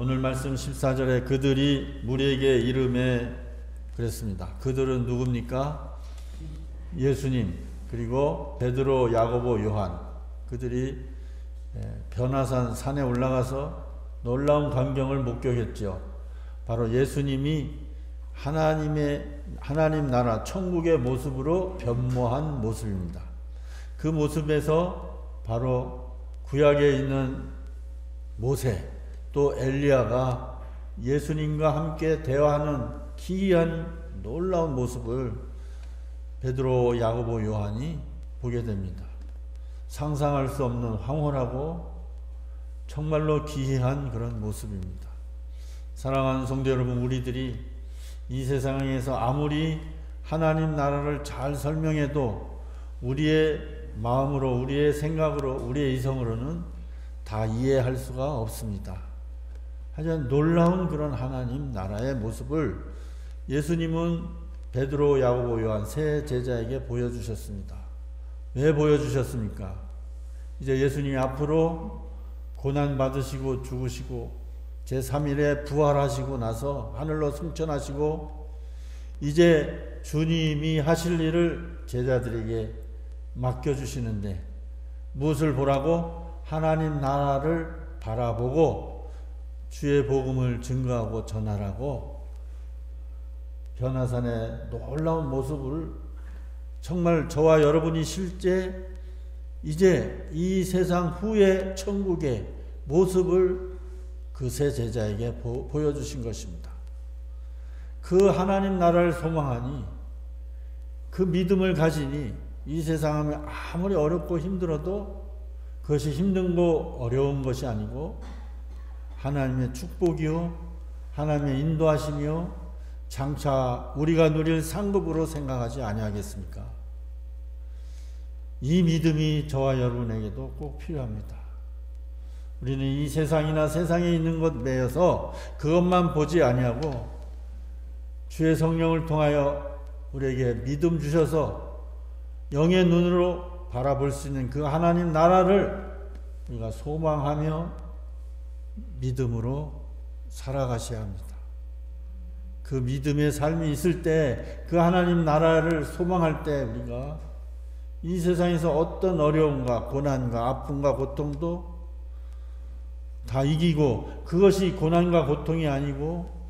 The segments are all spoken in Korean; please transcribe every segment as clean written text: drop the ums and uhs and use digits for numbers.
오늘 말씀 14절에 그들이 무리에게 이름에 그랬습니다. 그들은 누굽니까? 예수님, 그리고 베드로, 야고보, 요한. 그들이 변화산 산에 올라가서 놀라운 광경을 목격했죠. 바로 예수님이 하나님 나라 천국의 모습으로 변모한 모습입니다. 그 모습에서 바로 구약에 있는 모세 또 엘리야가 예수님과 함께 대화하는 기이한 놀라운 모습을 베드로, 야고보, 요한이 보게 됩니다. 상상할 수 없는 황홀하고 정말로 기이한 그런 모습입니다. 사랑하는 성도 여러분, 우리들이 이 세상에서 아무리 하나님 나라를 잘 설명해도 우리의 마음으로, 우리의 생각으로, 우리의 이성으로는 다 이해할 수가 없습니다. 하지만 놀라운 그런 하나님 나라의 모습을 예수님은 베드로, 야고보, 요한 세 제자에게 보여주셨습니다. 왜 보여주셨습니까? 이제 예수님이 앞으로 고난 받으시고 죽으시고 제3일에 부활하시고 나서 하늘로 승천하시고 이제 주님이 하실 일을 제자들에게 맡겨주시는데 무엇을 보라고? 하나님 나라를 바라보고 주의 복음을 증거하고 전하라고 변화산의 놀라운 모습을 정말 저와 여러분이 실제 이제 이 세상 후의 천국의 모습을 그 세 제자에게 보여주신 것입니다. 그 하나님 나라를 소망하니 그 믿음을 가지니 이 세상에 아무리 어렵고 힘들어도 그것이 힘든고 어려운 것이 아니고 하나님의 축복이요 하나님의 인도하심이요 장차 우리가 누릴 상급으로 생각하지 아니하겠습니까? 이 믿음이 저와 여러분에게도 꼭 필요합니다. 우리는 이 세상이나 세상에 있는 것 매여서 그것만 보지 아니하고 주의 성령을 통하여 우리에게 믿음 주셔서 영의 눈으로 바라볼 수 있는 그 하나님 나라를 우리가 소망하며 믿음으로 살아가셔야 합니다. 그 믿음의 삶이 있을 때 그 하나님 나라를 소망할 때 우리가 이 세상에서 어떤 어려움과 고난과 아픔과 고통도 다 이기고 그것이 고난과 고통이 아니고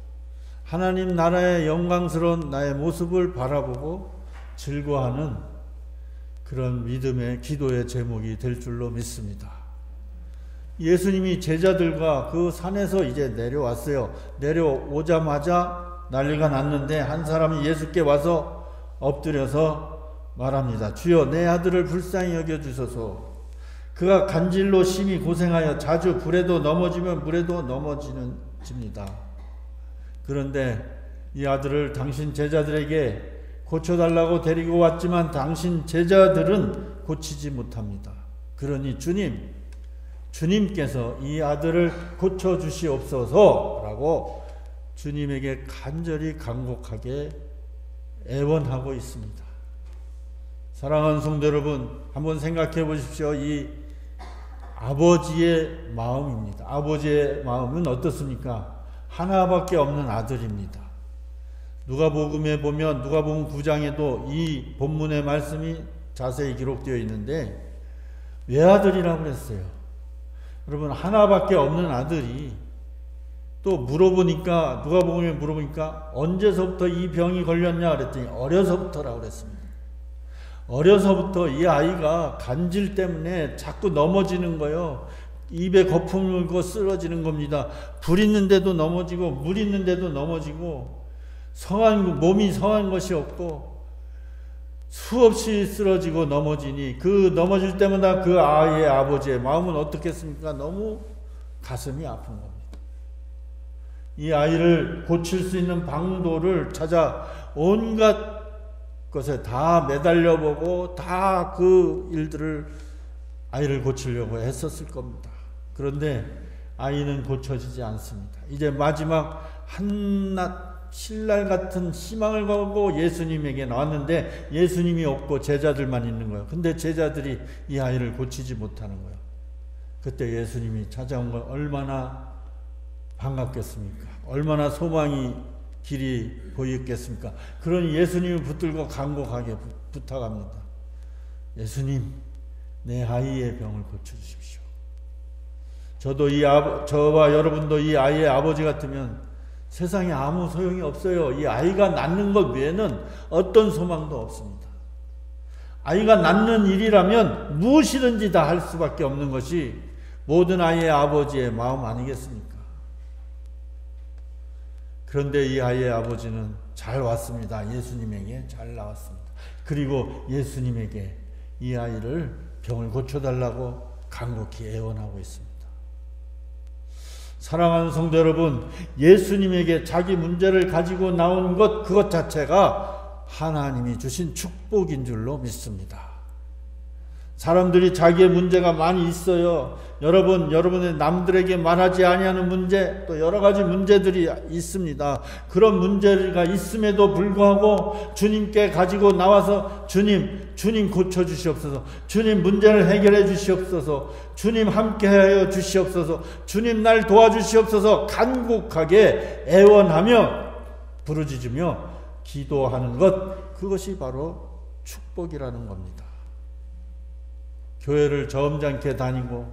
하나님 나라의 영광스러운 나의 모습을 바라보고 즐거워하는 그런 믿음의 기도의 제목이 될 줄로 믿습니다. 예수님이 제자들과 그 산에서 이제 내려왔어요. 내려오자마자 난리가 났는데 한 사람이 예수께 와서 엎드려서 말합니다. 주여 내 아들을 불쌍히 여겨주소서. 그가 간질로 심히 고생하여 자주 불에도 넘어지면 물에도 넘어집니다. 그런데 이 아들을 당신 제자들에게 고쳐달라고 데리고 왔지만 당신 제자들은 고치지 못합니다. 그러니 주님께서 이 아들을 고쳐주시옵소서라고 주님에게 간절히 간곡하게 애원하고 있습니다. 사랑하는 성도 여러분, 한번 생각해 보십시오. 이 아버지의 마음입니다. 아버지의 마음은 어떻습니까? 하나밖에 없는 아들입니다. 누가복음에 보면 누가복음 9장에도 이 본문의 말씀이 자세히 기록되어 있는데 외아들이라고 그랬어요. 여러분, 하나밖에 없는 아들이 또 물어보니까 누가복음에 물어보니까 언제서부터 이 병이 걸렸냐 그랬더니 어려서부터라고 그랬습니다. 어려서부터 이 아이가 간질 때문에 자꾸 넘어지는 거예요. 입에 거품을 물고 쓰러지는 겁니다. 불 있는데도 넘어지고 물 있는데도 넘어지고 몸이 성한 것이 없고 수없이 쓰러지고 넘어지니 그 넘어질 때마다 그 아이의 아버지의 마음은 어떻겠습니까? 너무 가슴이 아픈 겁니다. 이 아이를 고칠 수 있는 방도를 찾아 온갖 것에 다 매달려보고 다 그 일들을 아이를 고치려고 했었을 겁니다. 그런데 아이는 고쳐지지 않습니다. 이제 마지막 한낱 신랄 같은 희망을 걸고 예수님에게 나왔는데 예수님이 없고 제자들만 있는 거예요. 근데 제자들이 이 아이를 고치지 못하는 거예요. 그때 예수님이 찾아온 건 얼마나 반갑겠습니까? 얼마나 소망이 길이 보였겠습니까? 그러니 예수님을 붙들고 간곡하게 부탁합니다. 예수님, 내 아이의 병을 고쳐주십시오. 저와 여러분도 이 아이의 아버지 같으면 세상에 아무 소용이 없어요. 이 아이가 낳는 것 외에는 어떤 소망도 없습니다. 아이가 낳는 일이라면 무엇이든지 다 할 수밖에 없는 것이 모든 아이의 아버지의 마음 아니겠습니까? 그런데 이 아이의 아버지는 잘 왔습니다. 예수님에게 잘 나왔습니다. 그리고 예수님에게 이 아이를 병을 고쳐달라고 간곡히 애원하고 있습니다. 사랑하는 성도 여러분, 예수님에게 자기 문제를 가지고 나온 것, 그것 자체가 하나님이 주신 축복인 줄로 믿습니다. 사람들이 자기의 문제가 많이 있어요. 여러분의 남들에게 말하지 아니하는 문제, 또 여러 가지 문제들이 있습니다. 그런 문제가 있음에도 불구하고 주님께 가지고 나와서 주님 고쳐주시옵소서, 주님 문제를 해결해 주시옵소서, 주님 함께하여 주시옵소서, 주님 날 도와주시옵소서 간곡하게 애원하며 부르짖으며 기도하는 것, 그것이 바로 축복이라는 겁니다. 교회를 점잖게 다니고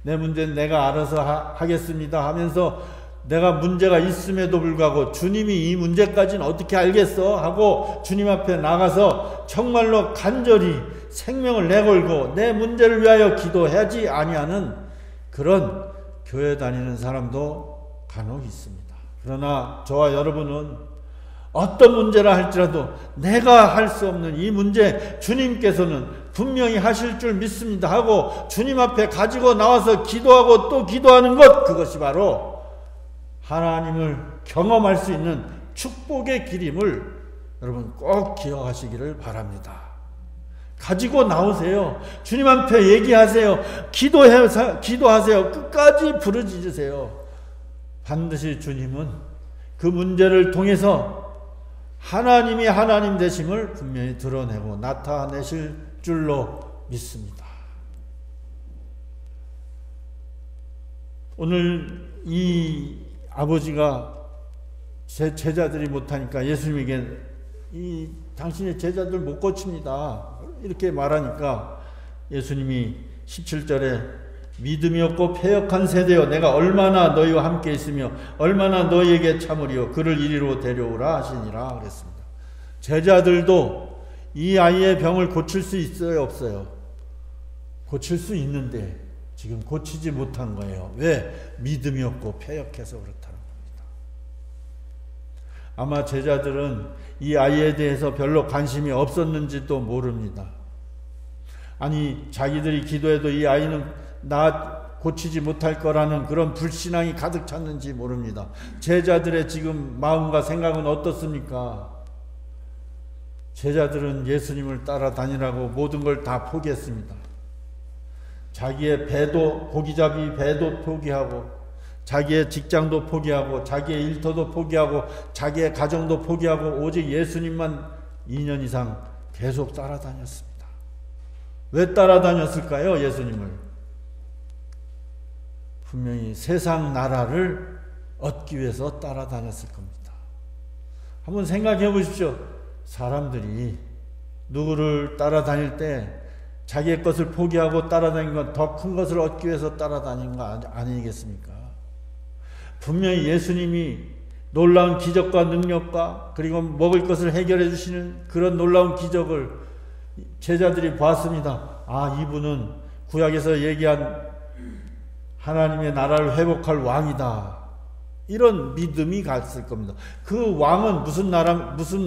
내 문제는 내가 알아서 하겠습니다 하면서 내가 문제가 있음에도 불구하고 주님이 이 문제까지는 어떻게 알겠어 하고 주님 앞에 나가서 정말로 간절히 생명을 내걸고 내 문제를 위하여 기도하지 아니하는 그런 교회 다니는 사람도 간혹 있습니다. 그러나 저와 여러분은 어떤 문제라 할지라도 내가 할 수 없는 이 문제 주님께서는 분명히 하실 줄 믿습니다 하고 주님 앞에 가지고 나와서 기도하고 또 기도하는 것, 그것이 바로 하나님을 경험할 수 있는 축복의 길임을 여러분 꼭 기억하시기를 바랍니다. 가지고 나오세요. 주님 앞에 얘기하세요. 기도하세요. 끝까지 부르짖으세요. 반드시 주님은 그 문제를 통해서 하나님이 하나님 되심을 분명히 드러내고 나타내실 줄로 믿습니다. 오늘 이 아버지가 제 제자들이 못하니까 예수님에게 당신의 제자들 못 고칩니다 이렇게 말하니까 예수님이 17절에 믿음이 없고 패역한 세대여, 내가 얼마나 너희와 함께 있으며 얼마나 너희에게 참으리요, 그를 이리로 데려오라 하시니라 그랬습니다. 제자들도 이 아이의 병을 고칠 수 있어요, 없어요? 고칠 수 있는데 지금 고치지 못한 거예요. 왜? 믿음이 없고 패역해서 그렇다는 겁니다. 아마 제자들은 이 아이에 대해서 별로 관심이 없었는지도 모릅니다. 아니, 자기들이 기도해도 이 아이는 나 고치지 못할 거라는 그런 불신앙이 가득 찼는지 모릅니다. 제자들의 지금 마음과 생각은 어떻습니까? 제자들은 예수님을 따라다니라고 모든 걸 다 포기했습니다. 자기의 배도, 고기잡이 배도 포기하고, 자기의 직장도 포기하고, 자기의 일터도 포기하고, 자기의 가정도 포기하고, 오직 예수님만 2년 이상 계속 따라다녔습니다. 왜 따라다녔을까요, 예수님을? 분명히 세상 나라를 얻기 위해서 따라다녔을 겁니다. 한번 생각해 보십시오. 사람들이 누구를 따라다닐 때 자기의 것을 포기하고 따라다닌 건 더 큰 것을 얻기 위해서 따라다닌 거 아니겠습니까? 분명히 예수님이 놀라운 기적과 능력과 그리고 먹을 것을 해결해 주시는 그런 놀라운 기적을 제자들이 봤습니다. 아, 이분은 구약에서 얘기한 하나님의 나라를 회복할 왕이다. 이런 믿음이 갔을 겁니다. 그 왕은 무슨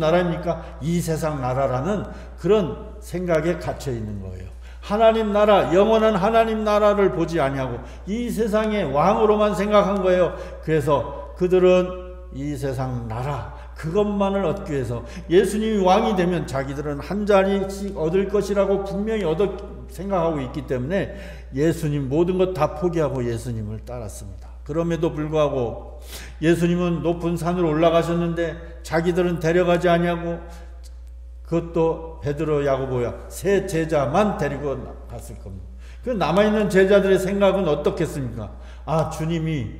나라입니까? 이 세상 나라라는 그런 생각에 갇혀 있는 거예요. 하나님 나라, 영원한 하나님 나라를 보지 아니하고 이 세상의 왕으로만 생각한 거예요. 그래서 그들은 이 세상 나라, 그것만을 얻기 위해서 예수님이 왕이 되면 자기들은 한 자리씩 얻을 것이라고 분명히 생각하고 있기 때문에 예수님 모든 것 다 포기하고 예수님을 따랐습니다. 그럼에도 불구하고 예수님은 높은 산으로 올라가셨는데 자기들은 데려가지 아니하고, 그것도 베드로, 야고보야 세 제자만 데리고 갔을 겁니다. 그 남아있는 제자들의 생각은 어떻겠습니까? 아, 주님이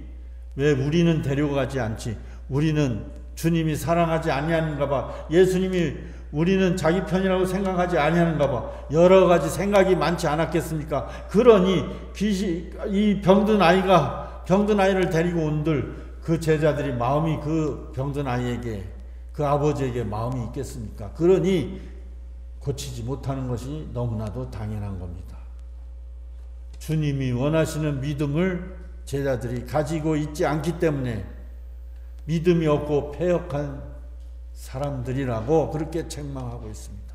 왜 우리는 데려가지 않지? 우리는 주님이 사랑하지 아니하는가 봐. 예수님이 우리는 자기 편이라고 생각하지 아니하는가 봐. 여러 가지 생각이 많지 않았겠습니까? 그러니 이 병든 아이를 데리고 온들 그 제자들이 마음이 그 병든 아이에게, 그 아버지에게 마음이 있겠습니까? 그러니 고치지 못하는 것이 너무나도 당연한 겁니다. 주님이 원하시는 믿음을 제자들이 가지고 있지 않기 때문에 믿음이 없고 패역한 사람들이라고 그렇게 책망하고 있습니다.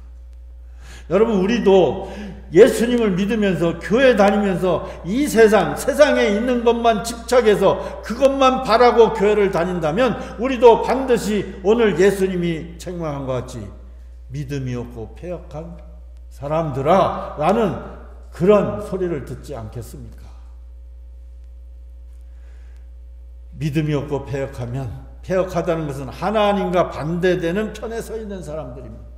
여러분, 우리도 예수님을 믿으면서 교회 다니면서 이 세상에 있는 것만 집착해서 그것만 바라고 교회를 다닌다면 우리도 반드시 오늘 예수님이 책망한 것 같이 믿음이 없고 패역한 사람들아 라는 그런 소리를 듣지 않겠습니까? 믿음이 없고 패역하다는 것은 하나님과 반대되는 편에 서 있는 사람들입니다.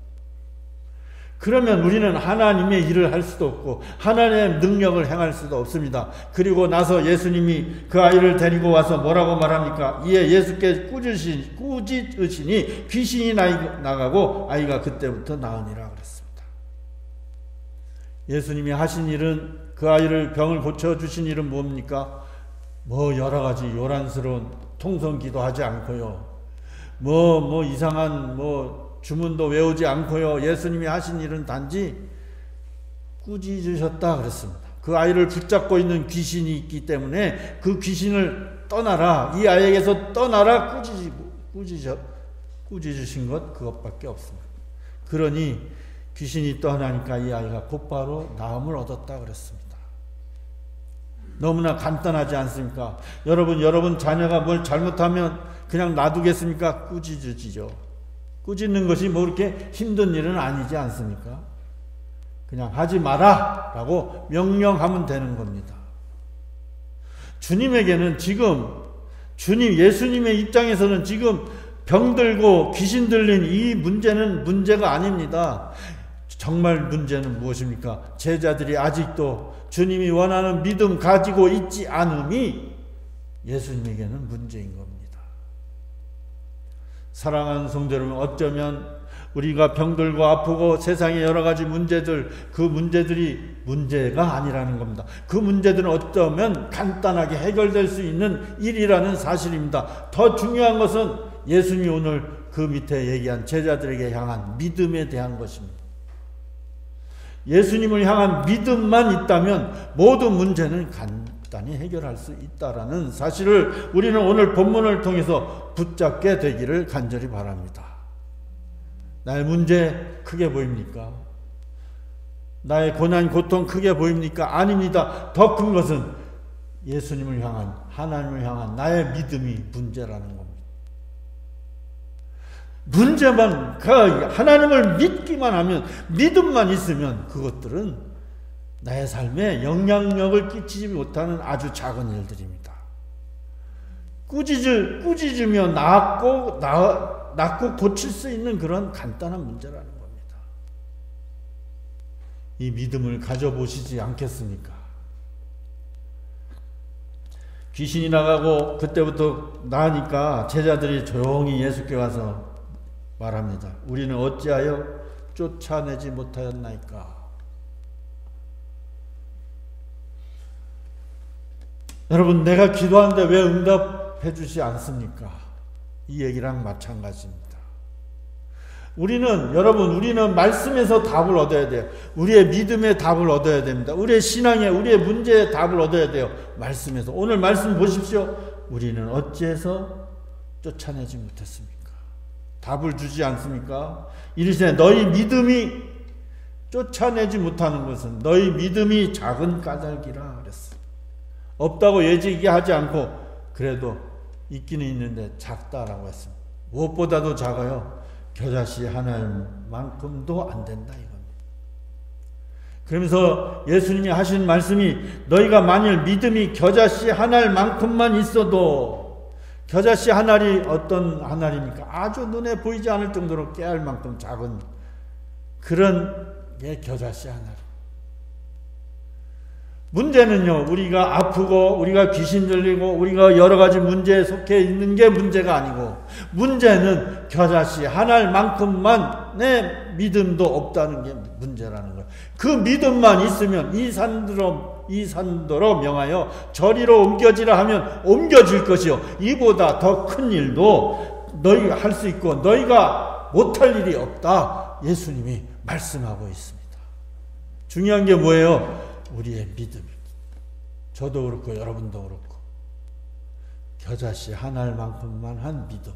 그러면 우리는 하나님의 일을 할 수도 없고 하나님의 능력을 행할 수도 없습니다. 그리고 나서 예수님이 그 아이를 데리고 와서 뭐라고 말합니까? 이에 예수께 꾸짖으시니 귀신이 나가고 아이가 그때부터 나으니라 그랬습니다. 예수님이 하신 일은, 그 아이를 병을 고쳐주신 일은 뭡니까? 여러 가지 요란스러운 통성기도 하지 않고요. 이상한 주문도 외우지 않고요. 예수님이 하신 일은 단지 꾸짖으셨다 그랬습니다. 그 아이를 붙잡고 있는 귀신이 있기 때문에 그 귀신을 떠나라, 이 아이에게서 떠나라 꾸짖으신 것, 그것밖에 없습니다. 그러니 귀신이 떠나니까 이 아이가 곧바로 나음을 얻었다 그랬습니다. 너무나 간단하지 않습니까? 여러분 자녀가 뭘 잘못하면 그냥 놔두겠습니까? 꾸짖으시죠. 꾸짖는 것이 그렇게 힘든 일은 아니지 않습니까? 그냥 하지 마라 라고 명령하면 되는 겁니다. 주님에게는 예수님의 입장에서는 지금 병들고 귀신 들린 이 문제는 문제가 아닙니다. 정말 문제는 무엇입니까? 제자들이 아직도 주님이 원하는 믿음 가지고 있지 않음이 예수님에게는 문제인 겁니다. 사랑하는 성도 여러분, 어쩌면 우리가 병들고 아프고 세상의 여러 가지 문제들, 그 문제들이 문제가 아니라는 겁니다. 그 문제들은 어쩌면 간단하게 해결될 수 있는 일이라는 사실입니다. 더 중요한 것은 예수님이 오늘 그 밑에 얘기한 제자들에게 향한 믿음에 대한 것입니다. 예수님을 향한 믿음만 있다면 모든 문제는 간단히 해결할 수 있다라는 사실을 우리는 오늘 본문을 통해서 붙잡게 되기를 간절히 바랍니다. 나의 문제 크게 보입니까? 나의 고난, 고통 크게 보입니까? 아닙니다. 더 큰 것은 예수님을 향한, 하나님을 향한 나의 믿음이 문제라는 겁니다. 문제만, 하나님을 믿기만 하면, 믿음만 있으면 그것들은 나의 삶에 영향력을 끼치지 못하는 아주 작은 일들입니다. 꾸짖으며 낫고 고칠 수 있는 그런 간단한 문제라는 겁니다. 이 믿음을 가져보시지 않겠습니까? 귀신이 나가고 그때부터 나으니까 제자들이 조용히 예수께 와서 말합니다. 우리는 어찌하여 쫓아내지 못하였나이까? 여러분, 내가 기도하는데 왜 응답해 주지 않습니까? 이 얘기랑 마찬가지입니다. 우리는 말씀에서 답을 얻어야 돼요. 우리의 믿음의 답을 얻어야 됩니다. 우리의 신앙에, 우리의 문제의 답을 얻어야 돼요. 말씀에서. 오늘 말씀 보십시오. 우리는 어찌해서 쫓아내지 못했습니까? 답을 주지 않습니까? 이르시되 너희 믿음이 쫓아내지 못하는 것은 너희 믿음이 작은 까닭이라 그랬어요. 없다고 얘기하지 않고 그래도 있기는 있는데 작다라고 했습니다. 무엇보다도 작아요. 겨자씨 하나만큼도 안 된다 이겁니다. 그러면서 예수님이 하신 말씀이 너희가 만일 믿음이 겨자씨 한 알만큼만 있어도, 겨자씨 한 알이 어떤 한 알입니까? 아주 눈에 보이지 않을 정도로 깨알 만큼 작은 그런 게 겨자씨 한 알. 문제는요, 우리가 아프고 우리가 귀신 들리고 우리가 여러 가지 문제에 속해 있는 게 문제가 아니고, 문제는 겨자씨 한 알만큼만의 믿음도 없다는 게 문제라는 거예요. 그 믿음만 있으면 이 산더러 명하여 저리로 옮겨지라 하면 옮겨질 것이요, 이보다 더 큰 일도 너희가 할 수 있고 너희가 못할 일이 없다, 예수님이 말씀하고 있습니다. 중요한 게 뭐예요? 우리의 믿음입니다. 저도 그렇고 여러분도 그렇고, 겨자씨 한 알만큼만 한 믿음.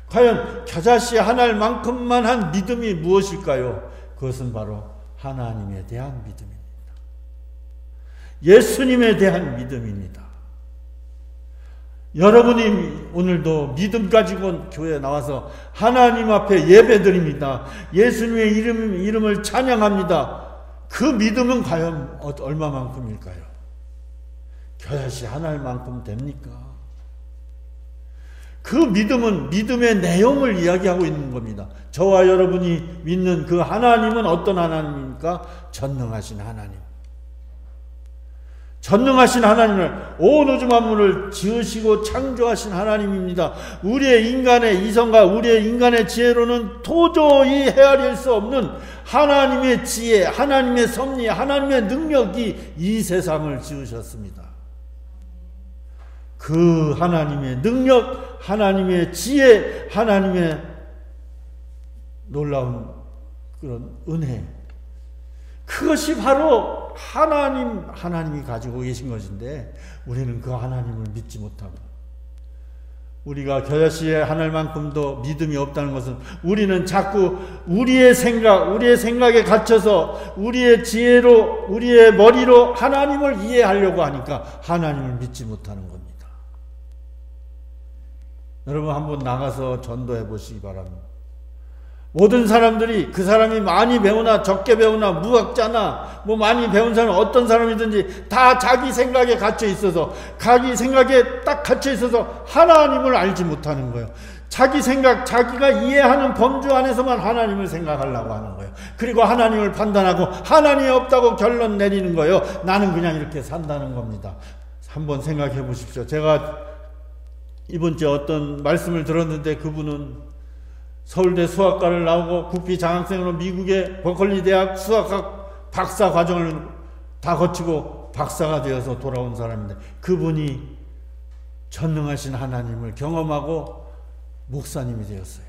과연 겨자씨 한 알만큼만 한 믿음이 무엇일까요? 그것은 바로 하나님에 대한 믿음입니다. 예수님에 대한 믿음입니다. 여러분이 오늘도 믿음 가지고 교회에 나와서 하나님 앞에 예배드립니다. 예수님의 이름을 찬양합니다. 그 믿음은 과연 얼마만큼일까요? 겨자씨 한 알만큼 됩니까? 그 믿음은 믿음의 내용을 이야기하고 있는 겁니다. 저와 여러분이 믿는 그 하나님은 어떤 하나님입니까? 전능하신 하나님. 전능하신 하나님을, 온 우주 만물을 지으시고 창조하신 하나님입니다. 우리의 인간의 이성과 우리의 인간의 지혜로는 도저히 헤아릴 수 없는 하나님의 지혜, 하나님의 섭리, 하나님의 능력이 이 세상을 지으셨습니다. 그 하나님의 능력, 하나님의 지혜, 하나님의 놀라운 그런 은혜, 그것이 바로 하나님이 가지고 계신 것인데, 우리는 그 하나님을 믿지 못하고, 우리가 겨자씨의 한 알만큼도 믿음이 없다는 것은, 우리는 자꾸 우리의 생각에 갇혀서 우리의 지혜로, 우리의 머리로 하나님을 이해하려고 하니까 하나님을 믿지 못하는 겁니다. 여러분 한번 나가서 전도해 보시기 바랍니다. 모든 사람들이, 그 사람이 많이 배우나 적게 배우나 무학자나 많이 배운 사람, 어떤 사람이든지 다 자기 생각에 갇혀 있어서, 자기 생각에 딱 갇혀 있어서 하나님을 알지 못하는 거예요. 자기 생각, 자기가 이해하는 범주 안에서만 하나님을 생각하려고 하는 거예요. 그리고 하나님을 판단하고 하나님이 없다고 결론 내리는 거예요. 나는 그냥 이렇게 산다는 겁니다. 한번 생각해 보십시오. 제가 이번 주에 어떤 말씀을 들었는데, 그분은 서울대 수학과를 나오고 국비 장학생으로 미국의 버클리 대학 수학학 박사 과정을 다 거치고 박사가 되어서 돌아온 사람인데, 그분이 전능하신 하나님을 경험하고 목사님이 되었어요.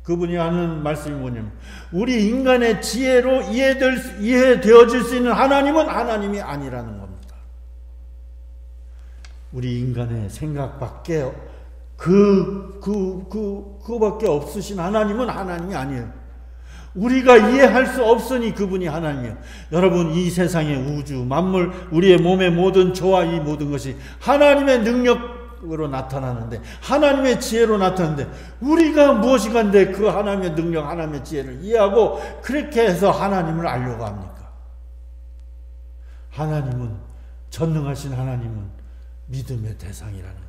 그분이 하는 말씀이 뭐냐면, 우리 인간의 지혜로 이해되어질 수 있는 하나님은 하나님이 아니라는 겁니다. 우리 인간의 생각밖에 그거밖에 없으신 하나님은 하나님이 아니에요. 우리가 이해할 수 없으니 그분이 하나님이에요. 여러분, 이 세상의 우주, 만물, 우리의 몸의 모든 조화, 이 모든 것이 하나님의 능력으로 나타나는데, 하나님의 지혜로 나타나는데, 우리가 무엇이 간데 그 하나님의 능력, 하나님의 지혜를 이해하고 그렇게 해서 하나님을 알려고 합니까? 하나님은, 전능하신 하나님은 믿음의 대상이라는 겁니다.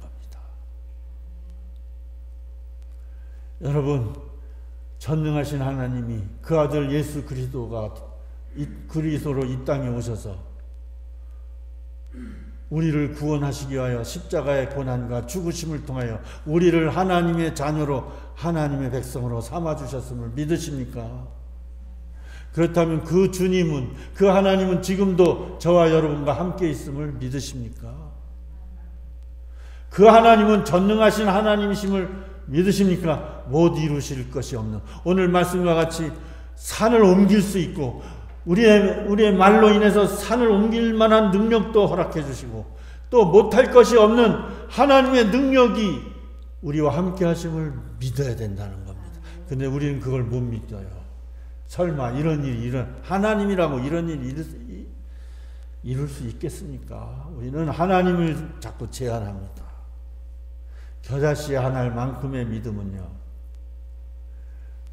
여러분, 전능하신 하나님이 그 아들 예수 그리스도로 이 땅에 오셔서 우리를 구원하시기 위하여 십자가의 고난과 죽으심을 통하여 우리를 하나님의 자녀로, 하나님의 백성으로 삼아주셨음을 믿으십니까? 그렇다면 그 주님은, 그 하나님은 지금도 저와 여러분과 함께 있음을 믿으십니까? 그 하나님은 전능하신 하나님이심을 믿으십니까? 못 이루실 것이 없는, 오늘 말씀과 같이 산을 옮길 수 있고 우리의 말로 인해서 산을 옮길 만한 능력도 허락해 주시고, 또 못할 것이 없는 하나님의 능력이 우리와 함께 하심을 믿어야 된다는 겁니다. 근데 우리는 그걸 못 믿어요. 설마 이런 일이 하나님이라고 이런 일이 이룰 수 있겠습니까? 우리는 하나님을 자꾸 제한합니다. 겨자씨 한 알만큼의 믿음은요,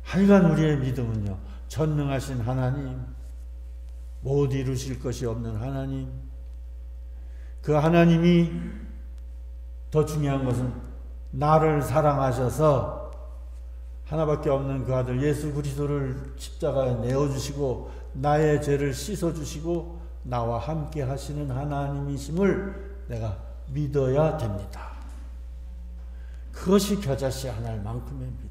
하여간 우리의 믿음은요, 전능하신 하나님, 못 이루실 것이 없는 하나님, 그 하나님이, 더 중요한 것은 나를 사랑하셔서 하나밖에 없는 그 아들 예수 그리스도를 십자가에 내어주시고 나의 죄를 씻어주시고 나와 함께 하시는 하나님이심을 내가 믿어야 됩니다. 그것이 겨자씨 하나만큼의 믿음.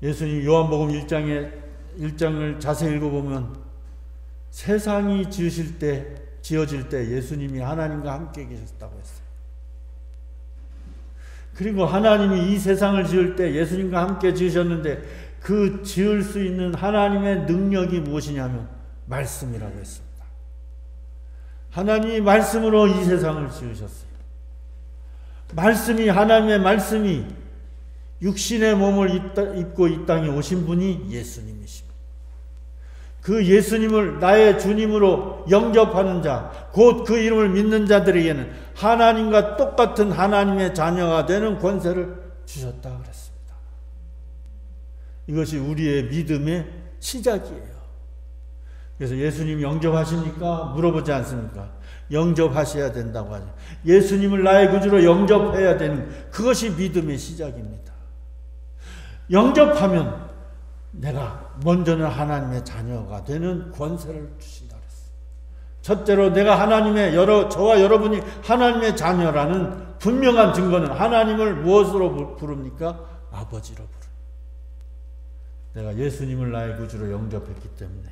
예수님 요한복음 1장을 자세히 읽어보면 세상이 지어질 때 예수님이 하나님과 함께 계셨다고 했어요. 그리고 하나님이 이 세상을 지을 때 예수님과 함께 지으셨는데 그 지을 수 있는 하나님의 능력이 무엇이냐면 말씀이라고 했습니다. 하나님이 말씀으로 이 세상을 지으셨어요. 하나님의 말씀이 육신의 몸을 입고 이 땅에 오신 분이 예수님이십니다. 그 예수님을 나의 주님으로 영접하는 자, 곧 그 이름을 믿는 자들에게는 하나님과 똑같은 하나님의 자녀가 되는 권세를 주셨다 그랬습니다. 이것이 우리의 믿음의 시작이에요. 그래서 예수님 영접하십니까? 물어보지 않습니까? 영접하셔야 된다고 하죠. 예수님을 나의 구주로 영접해야 되는 그것이 믿음의 시작입니다. 영접하면 내가 먼저는 하나님의 자녀가 되는 권세를 주신다 그랬어요. 첫째로 내가 저와 여러분이 하나님의 자녀라는 분명한 증거는 하나님을 무엇으로 부릅니까? 아버지로 부릅니다. 내가 예수님을 나의 구주로 영접했기 때문에.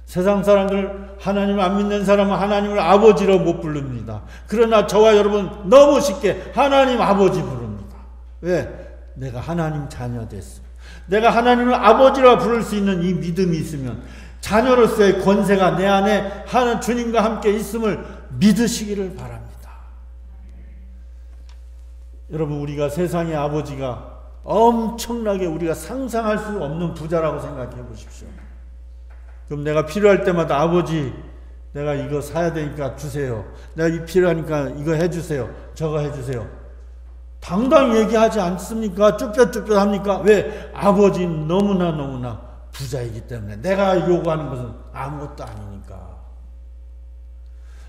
세상 사람들, 하나님을 안 믿는 사람은 하나님을 아버지로 못 부릅니다. 그러나 저와 여러분 너무 쉽게 하나님 아버지 부릅니다. 왜? 내가 하나님 자녀 됐습니다. 내가 하나님을 아버지라 부를 수 있는 이 믿음이 있으면 자녀로서의 권세가 내 안에 하나님 주님과 함께 있음을 믿으시기를 바랍니다. 여러분, 우리가 세상의 아버지가 엄청나게 우리가 상상할 수 없는 부자라고 생각해 보십시오. 그럼 내가 필요할 때마다 아버지, 내가 이거 사야 되니까 주세요. 내가 이 필요하니까 이거 해주세요. 저거 해주세요. 당당히 얘기하지 않습니까? 쭈뼛쭈뼛 합니까? 왜? 아버지 너무나 부자이기 때문에. 내가 요구하는 것은 아무것도 아니니까.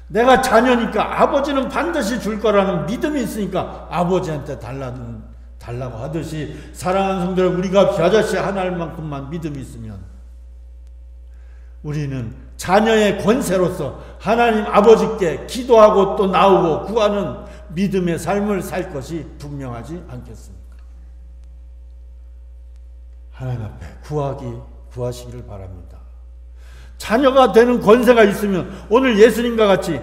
내가 자녀니까 아버지는 반드시 줄 거라는 믿음이 있으니까 아버지한테 달라고 하듯이, 사랑하는 성도들, 우리가 겨자씨 하나만큼만 믿음이 있으면 우리는 자녀의 권세로서 하나님 아버지께 기도하고 또 나오고 구하는 믿음의 삶을 살 것이 분명하지 않겠습니까? 하나님 앞에 구하시기를 바랍니다. 자녀가 되는 권세가 있으면 오늘 예수님과 같이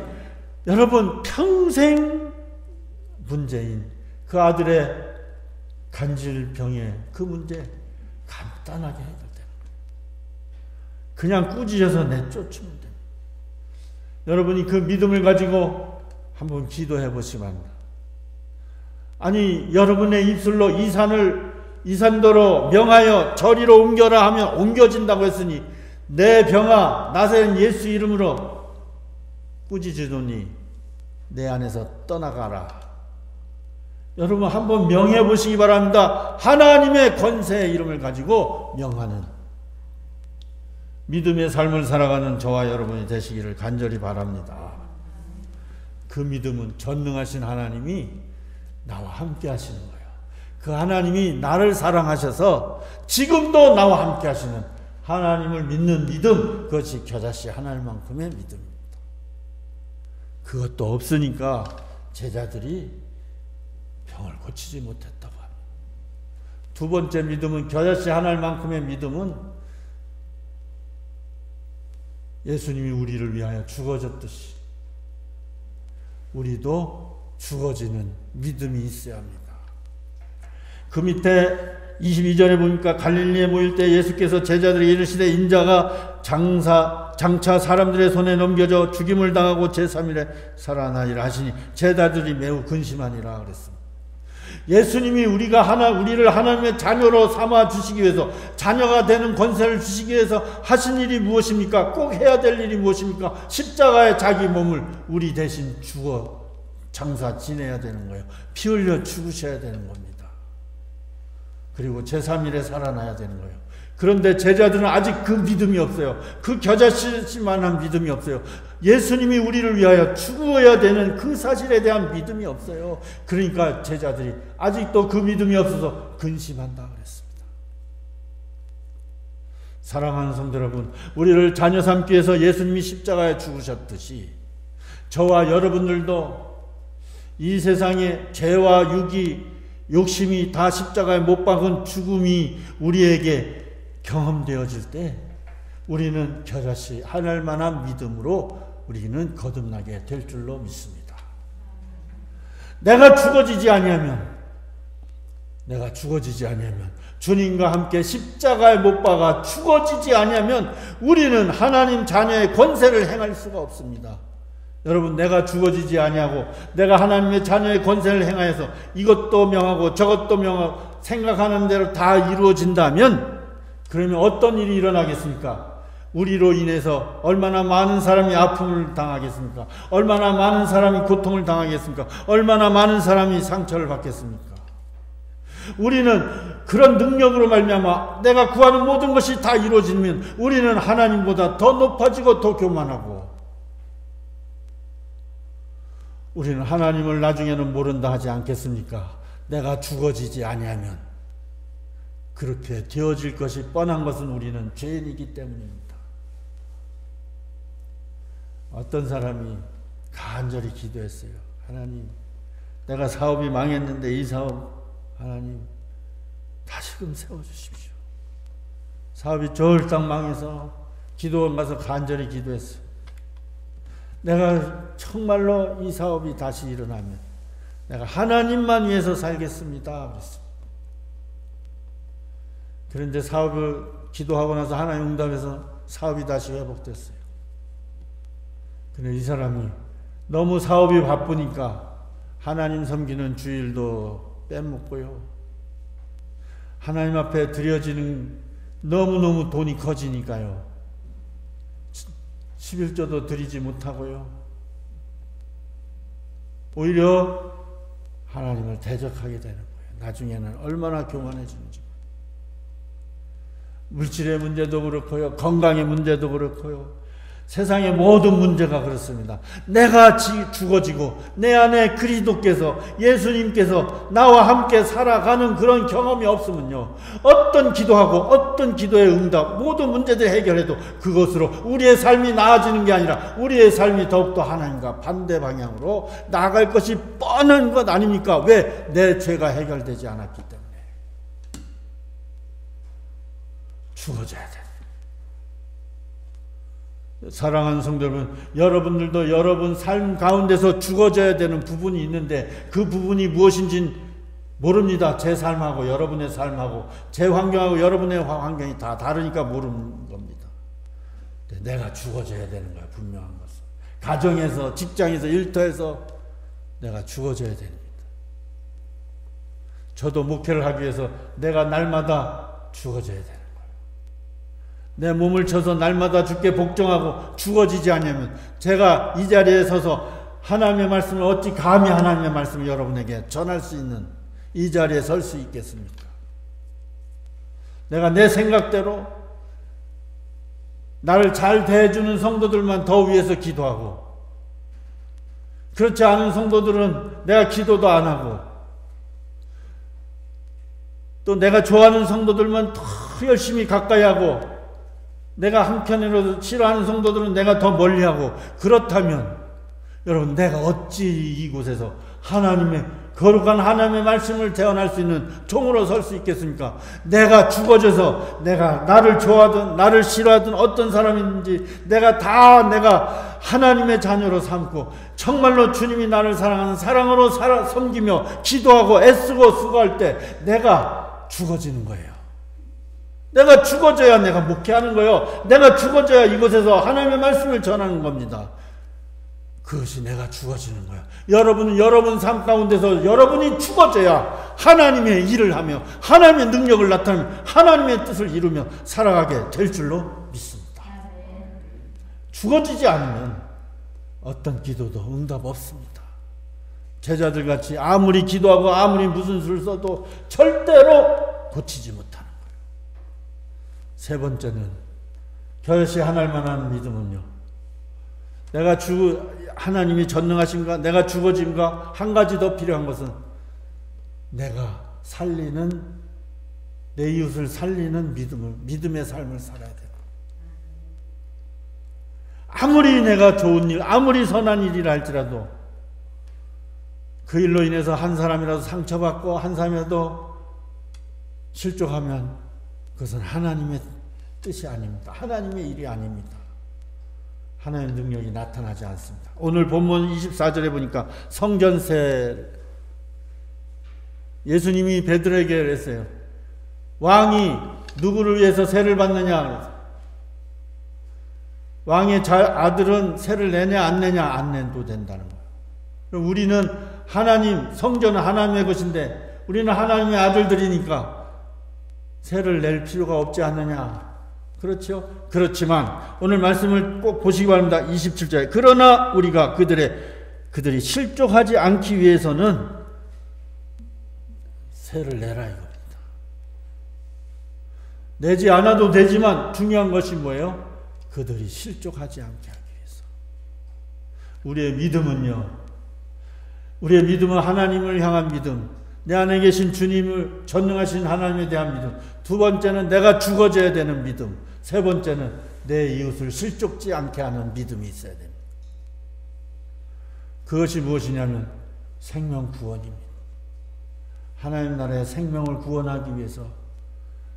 여러분 평생 문제인 그 아들의 간질병의 그 문제 간단하게 해결됩니다. 그냥 꾸짖어서 내쫓으면 됩니다. 여러분이 그 믿음을 가지고 한번 기도해 보시면 합니다. 아니, 여러분의 입술로 이 산도로 명하여 저리로 옮겨라 하면 옮겨진다고 했으니 내 병아 나사렛 예수 이름으로 꾸짖으노니 내 안에서 떠나가라. 여러분 한번 명해 보시기 바랍니다. 하나님의 권세의 이름을 가지고 명하는 믿음의 삶을 살아가는 저와 여러분이 되시기를 간절히 바랍니다. 그 믿음은 전능하신 하나님이 나와 함께 하시는 거예요. 그 하나님이 나를 사랑하셔서 지금도 나와 함께 하시는 하나님을 믿는 믿음, 그것이 겨자씨 하나님만큼의 믿음입니다. 그것도 없으니까 제자들이 병을 고치지 못했다고 합니다. 두 번째 믿음은, 겨자씨 하나님만큼의 믿음은 예수님이 우리를 위하여 죽어졌듯이 우리도 죽어지는 믿음이 있어야 합니다. 그 밑에 22절에 보니까 갈릴리에 모일 때 예수께서 제자들에게 이르시되 인자가 장차 사람들의 손에 넘겨져 죽임을 당하고 제3일에 살아나리라 하시니 제자들이 매우 근심하니라 그랬습니다. 예수님이 우리를 하나님의 자녀로 삼아 주시기 위해서, 자녀가 되는 권세를 주시기 위해서 하신 일이 무엇입니까? 꼭 해야 될 일이 무엇입니까? 십자가에 자기 몸을 우리 대신 장사 지내야 되는 거예요. 피 흘려 죽으셔야 되는 겁니다. 그리고 제3일에 살아나야 되는 거예요. 그런데 제자들은 아직 그 믿음이 없어요. 그 겨자씨만한 믿음이 없어요. 예수님이 우리를 위하여 죽어야 되는 그 사실에 대한 믿음이 없어요. 그러니까 제자들이 아직도 그 믿음이 없어서 근심한다 그랬습니다. 사랑하는 성도 여러분, 우리를 자녀 삼기 위해서 예수님이 십자가에 죽으셨듯이 저와 여러분들도 이 세상에 죄와 유기, 욕심이 다 십자가에 못 박은 죽음이 우리에게 경험되어질 때 우리는 겨자씨 하늘 만한 믿음으로 우리는 거듭나게 될 줄로 믿습니다. 내가 죽어지지 아니하면 주님과 함께 십자가에 못 박아 죽어지지 아니하면 우리는 하나님 자녀의 권세를 행할 수가 없습니다. 여러분, 내가 죽어지지 아니하고 내가 하나님의 자녀의 권세를 행하여서 이것도 명하고 저것도 명하고 생각하는 대로 다 이루어진다면 그러면 어떤 일이 일어나겠습니까? 우리로 인해서 얼마나 많은 사람이 아픔을 당하겠습니까? 얼마나 많은 사람이 고통을 당하겠습니까? 얼마나 많은 사람이 상처를 받겠습니까? 우리는 그런 능력으로 말미암아 내가 구하는 모든 것이 다 이루어지면 우리는 하나님보다 더 높아지고 더 교만하고 우리는 하나님을 나중에는 모른다 하지 않겠습니까? 내가 죽어지지 아니하면 그렇게 되어질 것이 뻔한 것은 우리는 죄인이기 때문입니다. 어떤 사람이 간절히 기도했어요. 하나님, 내가 사업이 망했는데 이 사업 하나님 다시금 세워주십시오. 사업이 졸딱 망해서 기도원 가서 간절히 기도했어요. 내가 정말로 이 사업이 다시 일어나면 내가 하나님만 위해서 살겠습니다. 그랬어요. 그런데 사업을 기도하고 나서 하나님 응답해서 사업이 다시 회복됐어요. 근데 이 사람이 너무 사업이 바쁘니까 하나님 섬기는 주일도 빼먹고요. 하나님 앞에 드려지는 너무너무 돈이 커지니까요. 11조도 드리지 못하고요. 오히려 하나님을 대적하게 되는 거예요. 나중에는 얼마나 교만해지는지. 물질의 문제도 그렇고요. 건강의 문제도 그렇고요. 세상의 모든 문제가 그렇습니다. 내가 죽어지고 내 안에 그리스도께서 예수님께서 나와 함께 살아가는 그런 경험이 없으면요. 어떤 기도하고 어떤 기도의 응답 모든 문제들 해결해도 그것으로 우리의 삶이 나아지는 게 아니라 우리의 삶이 더욱더 하나님과 반대 방향으로 나아갈 것이 뻔한 것 아닙니까? 왜? 내 죄가 해결되지 않았기 때문에. 죽어져야 돼. 사랑하는 성도 여러분, 여러분들도 여러분 삶 가운데서 죽어져야 되는 부분이 있는데 그 부분이 무엇인지 모릅니다. 제 삶하고 여러분의 삶하고 제 환경하고 여러분의 환경이 다 다르니까 모르는 겁니다. 내가 죽어져야 되는 거야. 분명한 것은 가정에서, 직장에서, 일터에서 내가 죽어져야 됩니다. 저도 목회를 하기 위해서 내가 날마다 죽어져야 돼요. 내 몸을 쳐서 날마다 주께 복종하고 죽어지지 않으면 제가 이 자리에 서서 하나님의 말씀을 어찌 감히 하나님의 말씀을 여러분에게 전할 수 있는 이 자리에 설 수 있겠습니까? 내가 내 생각대로 나를 잘 대해주는 성도들만 더 위해서 기도하고 그렇지 않은 성도들은 내가 기도도 안 하고 또 내가 좋아하는 성도들만 더 열심히 가까이 하고 내가 한편으로 싫어하는 성도들은 내가 더 멀리하고 그렇다면 여러분 내가 어찌 이곳에서 하나님의 거룩한 하나님의 말씀을 대언할 수 있는 종으로 설 수 있겠습니까? 내가 죽어져서 내가 나를 좋아하든 나를 싫어하든 어떤 사람인지 내가 하나님의 자녀로 삼고 정말로 주님이 나를 사랑하는 사랑으로 섬기며 기도하고 애쓰고 수고할 때 내가 죽어지는 거예요. 내가 죽어져야 내가 목회하는 거예요. 내가 죽어져야 이곳에서 하나님의 말씀을 전하는 겁니다. 그것이 내가 죽어지는 거야. 여러분은 여러분 삶 가운데서 여러분이 죽어져야 하나님의 일을 하며 하나님의 능력을 나타내며 하나님의 뜻을 이루며 살아가게 될 줄로 믿습니다. 죽어지지 않으면 어떤 기도도 응답 없습니다. 제자들같이 아무리 기도하고 아무리 무슨 수를 써도 절대로 고치지 못하는 거예요. 세 번째는 겨자씨 하나님 만한 믿음은요. 내가 하나님이 전능하신가? 내가 죽어진가? 한 가지 더 필요한 것은 내가 살리는 내 이웃을 살리는 믿음의 삶을 살아야 돼요. 아무리 내가 좋은 일, 아무리 선한 일이라 할지라도 그 일로 인해서 한 사람이라도 상처받고 한 사람이라도 실족하면 그것은 하나님의 뜻이 아닙니다. 하나님의 일이 아닙니다. 하나님의 능력이 나타나지 않습니다. 오늘 본문 24절에 보니까 성전세, 예수님이 베드로에게 그랬어요. 왕이 누구를 위해서 세를 받느냐? 왕의 아들은 세를 내냐 안 내냐? 안 내도 된다는 거예요. 우리는 하나님, 성전은 하나님의 것인데 우리는 하나님의 아들들이니까 세를 낼 필요가 없지 않느냐? 그렇죠? 그렇지만 오늘 말씀을 꼭 보시기 바랍니다. 27절에 그러나 우리가 그들이 실족하지 않기 위해서는 세를 내라 이겁니다. 내지 않아도 되지만 중요한 것이 뭐예요? 그들이 실족하지 않게 하기 위해서. 우리의 믿음은 하나님을 향한 믿음, 내 안에 계신 주님을 전능하신 하나님에 대한 믿음, 두 번째는 내가 죽어져야 되는 믿음, 세 번째는 내 이웃을 실족지 않게 하는 믿음이 있어야 됩니다. 그것이 무엇이냐면 생명 구원입니다. 하나님 나라의 생명을 구원하기 위해서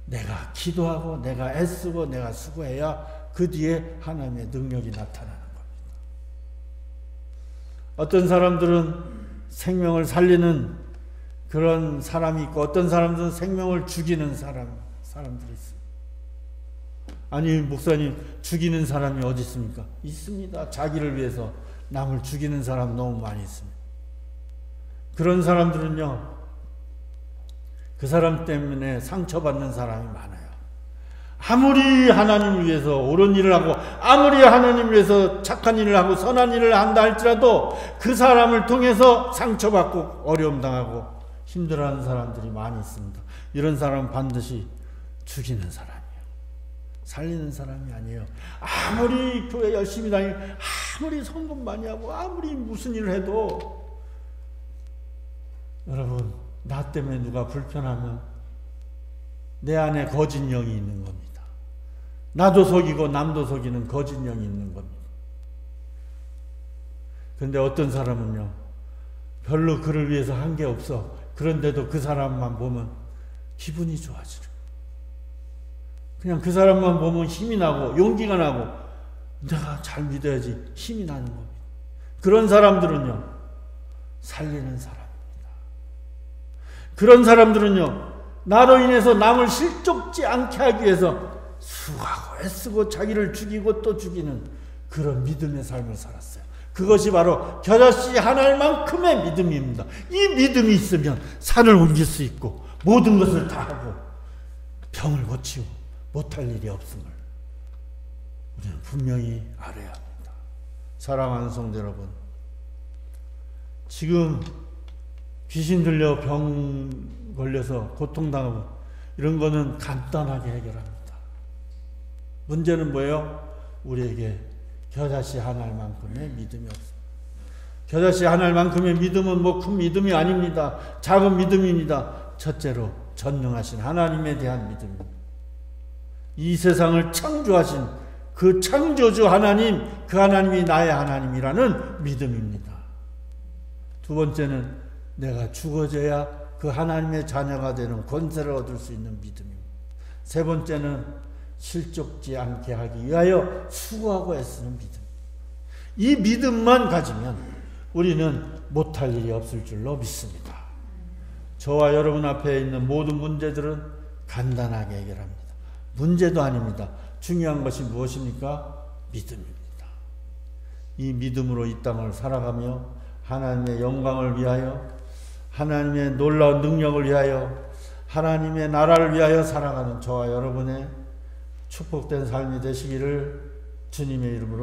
내가 기도하고 내가 애쓰고 내가 수고해야 그 뒤에 하나님의 능력이 나타나는 겁니다. 어떤 사람들은 생명을 살리는 그런 사람이 있고 어떤 사람들은 생명을 죽이는 사람들이 있습니다. 아니 목사님 죽이는 사람이 어디 있습니까? 있습니다. 자기를 위해서 남을 죽이는 사람 너무 많이 있습니다. 그런 사람들은요, 그 사람 때문에 상처받는 사람이 많아요. 아무리 하나님을 위해서 옳은 일을 하고 아무리 하나님을 위해서 착한 일을 하고 선한 일을 한다 할지라도 그 사람을 통해서 상처받고 어려움 당하고 힘들어하는 사람들이 많이 있습니다. 이런 사람은 반드시 죽이는 사람이에요. 살리는 사람이 아니에요. 아무리 교회 열심히 다니고 아무리 성금 많이 하고 아무리 무슨 일을 해도 여러분 나 때문에 누가 불편하면 내 안에 거짓 영이 있는 겁니다. 나도 속이고 남도 속이는 거짓 영이 있는 겁니다. 그런데 어떤 사람은요, 별로 그를 위해서 한 게 없어. 그런데도 그 사람만 보면 기분이 좋아지죠. 그냥 그 사람만 보면 힘이 나고 용기가 나고 내가 잘 믿어야지 힘이 나는 겁니다. 그런 사람들은요, 살리는 사람입니다. 그런 사람들은요, 나로 인해서 남을 실족지 않게 하기 위해서 수고하고 애쓰고 자기를 죽이고 또 죽이는 그런 믿음의 삶을 살았어요. 그것이 바로 겨자씨 하나만큼의 믿음입니다. 이 믿음이 있으면 산을 옮길 수 있고 모든 것을 다 하고 병을 고치고 못할 일이 없음을 우리는 분명히 알아야 합니다. 사랑하는 성도 여러분, 지금 귀신 들려 병 걸려서 고통당하고 이런 거는 간단하게 해결합니다. 문제는 뭐예요? 우리에게 겨자씨 하나만큼의 믿음이 없습니다. 겨자씨 하나만큼의 믿음은 뭐 큰 믿음이 아닙니다. 작은 믿음입니다. 첫째로 전능하신 하나님에 대한 믿음입니다. 이 세상을 창조하신 그 창조주 하나님, 그 하나님이 나의 하나님이라는 믿음입니다. 두 번째는 내가 죽어져야 그 하나님의 자녀가 되는 권세를 얻을 수 있는 믿음입니다. 세 번째는 실족지 않게 하기 위하여 수고하고 애쓰는 믿음. 이 믿음만 가지면 우리는 못할 일이 없을 줄로 믿습니다. 저와 여러분 앞에 있는 모든 문제들은 간단하게 해결합니다. 문제도 아닙니다. 중요한 것이 무엇입니까? 믿음입니다. 이 믿음으로 이 땅을 살아가며 하나님의 영광을 위하여, 하나님의 놀라운 능력을 위하여, 하나님의 나라를 위하여 살아가는 저와 여러분의 축복된 삶이 되시기를 주님의 이름으로